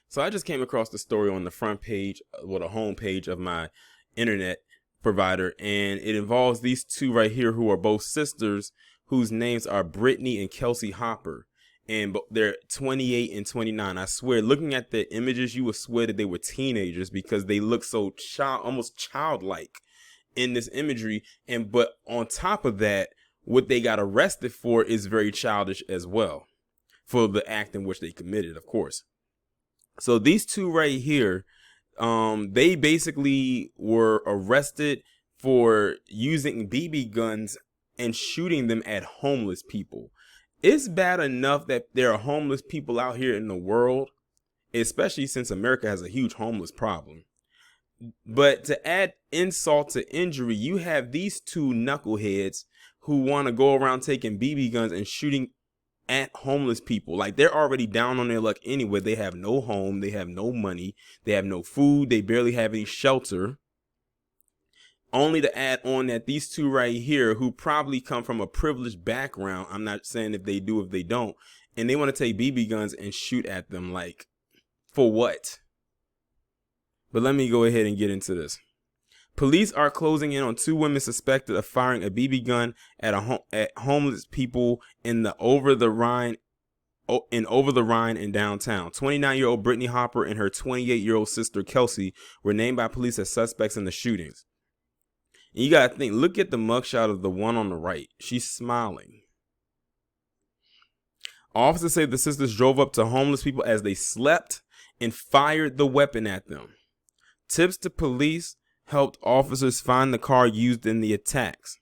So I just came across the story on the front page, well, the home page of my internet provider, and it involves these two right here who are both sisters whose names are Brittany and Kelsey Hopper. And they're 28 and 29. I swear, looking at the images, you would swear that they were teenagers because they look so almost childlike in this imagery. And but on top of that, what they got arrested for is very childish as well, for the act in which they committed, of course. So these two right here, they basically were arrested for using BB guns and shooting them at homeless people. It's bad enough that there are homeless people out here in the world, especially since America has a huge homeless problem. But to add insult to injury, you have these two knuckleheads who want to go around taking BB guns and shooting at homeless people. Like, they're already down on their luck anyway. They have no home, they have no money, they have no food, they barely have any shelter. Only to add on that these two right here, who probably come from a privileged background, I'm not saying if they do, if they don't, and they want to take BB guns and shoot at them. Like, for what? But let me go ahead and get into this. Police are closing in on two women suspected of firing a BB gun at homeless people in the Over the Rhine in downtown. 29-year-old Brittany Hopper and her 28-year-old sister Kelsey were named by police as suspects in the shootings. And you gotta think, look at the mugshot of the one on the right. She's smiling. Officers say the sisters drove up to homeless people as they slept and fired the weapon at them. Tips to police helped officers find the car used in the attacks.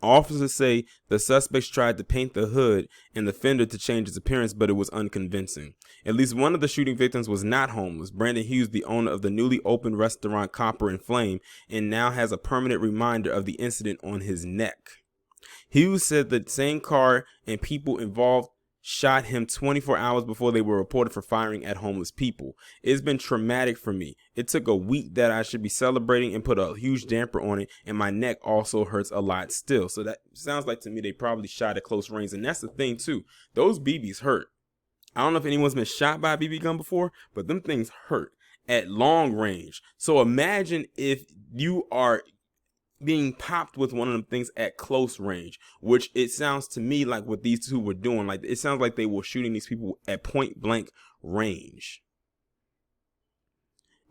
Officers say the suspects tried to paint the hood and the fender to change its appearance, but it was unconvincing. At least one of the shooting victims was not homeless. Brandon Hughes, the owner of the newly opened restaurant Copper and Flame, and now has a permanent reminder of the incident on his neck. Hughes said the same car and people involved shot him 24 hours before they were reported for firing at homeless people. It's been traumatic for me. It took a week that I should be celebrating and put a huge damper on it, and my neck also hurts a lot still. So that sounds like to me they probably shot at close range, and that's the thing too. Those BBs hurt. I don't know if anyone's been shot by a BB gun before, but them things hurt at long range. So imagine if you are being popped with one of them things at close range, which it sounds to me like what these two were doing. Like, it sounds like they were shooting these people at point blank range.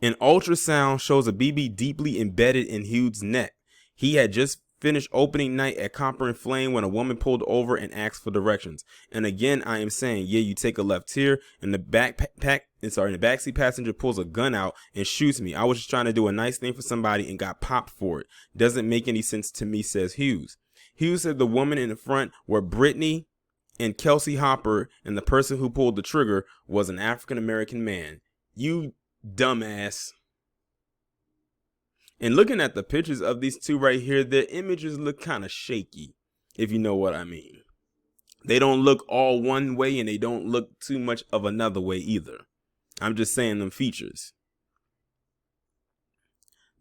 An ultrasound shows a BB deeply embedded in Hughes' neck. He had just finished opening night at Copper and Flame when a woman pulled over and asked for directions. And again, I am saying, yeah, you take a left here, and the backseat passenger pulls a gun out and shoots me. I was just trying to do a nice thing for somebody and got popped for it. Doesn't make any sense to me, says Hughes. Hughes said the woman in the front were Brittany and Kelsey Hopper, and the person who pulled the trigger was an African American man. You dumbass. And looking at the pictures of these two right here, their images look kind of shaky, if you know what I mean. They don't look all one way, and they don't look too much of another way either. I'm just saying them features.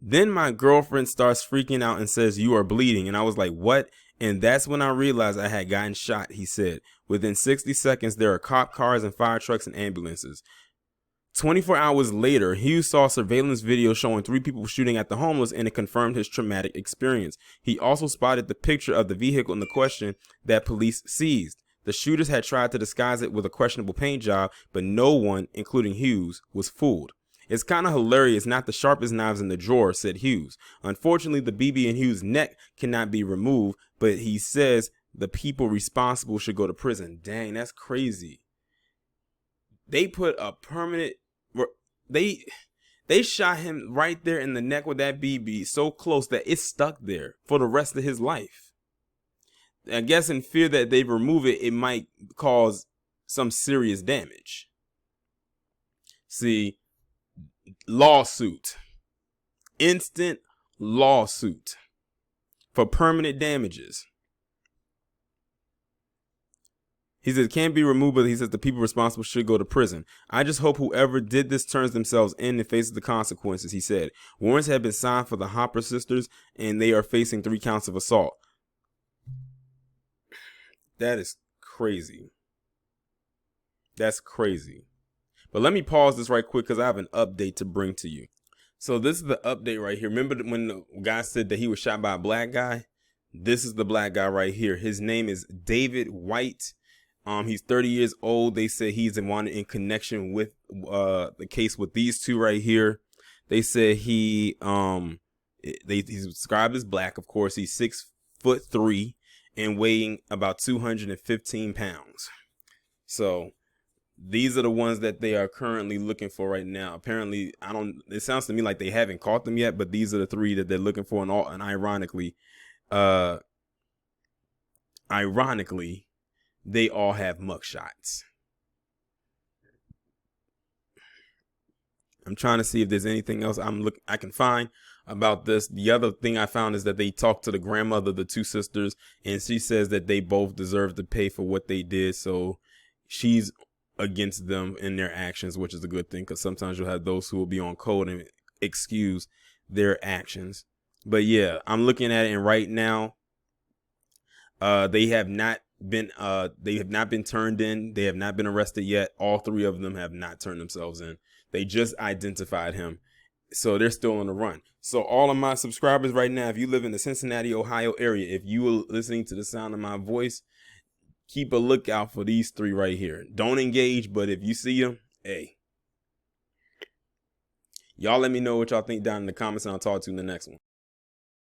Then my girlfriend starts freaking out and says, "You are bleeding." And I was like, "What?" And that's when I realized I had gotten shot, he said. Within 60 seconds, there are cop cars and fire trucks and ambulances. 24 hours later, Hughes saw surveillance video showing 3 people shooting at the homeless, and it confirmed his traumatic experience. He also spotted the picture of the vehicle in the question that police seized. The shooters had tried to disguise it with a questionable paint job, but no one, including Hughes, was fooled. "It's kind of hilarious, not the sharpest knives in the drawer," said Hughes. Unfortunately, the BB in Hughes' neck cannot be removed, but he says the people responsible should go to prison. Dang, that's crazy. They put a permanent... They shot him right there in the neck with that BB so close that it stuck there for the rest of his life. I guess in fear that they remove it, it might cause some serious damage. See, lawsuit. Instant lawsuit for permanent damages. He says it can't be removed, but he says the people responsible should go to prison. "I just hope whoever did this turns themselves in and faces the consequences," he said. Warrants have been signed for the Hopper sisters, and they are facing 3 counts of assault. That is crazy. That's crazy. But let me pause this right quick because I have an update to bring to you. So this is the update right here. Remember when the guy said that he was shot by a black guy? This is the black guy right here. His name is David White. He's 30 years old. They said he's wanted in connection with the case with these two right here. They said he's described as black. Of course, he's 6'3" and weighing about 215 pounds. So these are the ones that they are currently looking for right now. Apparently, it sounds to me like they haven't caught them yet, but these are the three that they're looking for. And ironically, they all have mugshots. I'm trying to see if there's anything else I can find about this. The other thing I found is that they talked to the grandmother, the two sisters, and she says that they both deserve to pay for what they did. So she's against them in their actions, which is a good thing, because sometimes you'll have those who will be on code and excuse their actions. But yeah, I'm looking at it, and right now, they have not been turned in. They have not been arrested yet. All three of them have not turned themselves in. They just identified him. So they're still on the run. So all of my subscribers right now, if you live in the Cincinnati, Ohio area, if you are listening to the sound of my voice, keep a lookout for these three right here. Don't engage, but if you see them, hey. Y'all let me know what y'all think down in the comments, and I'll talk to you in the next one.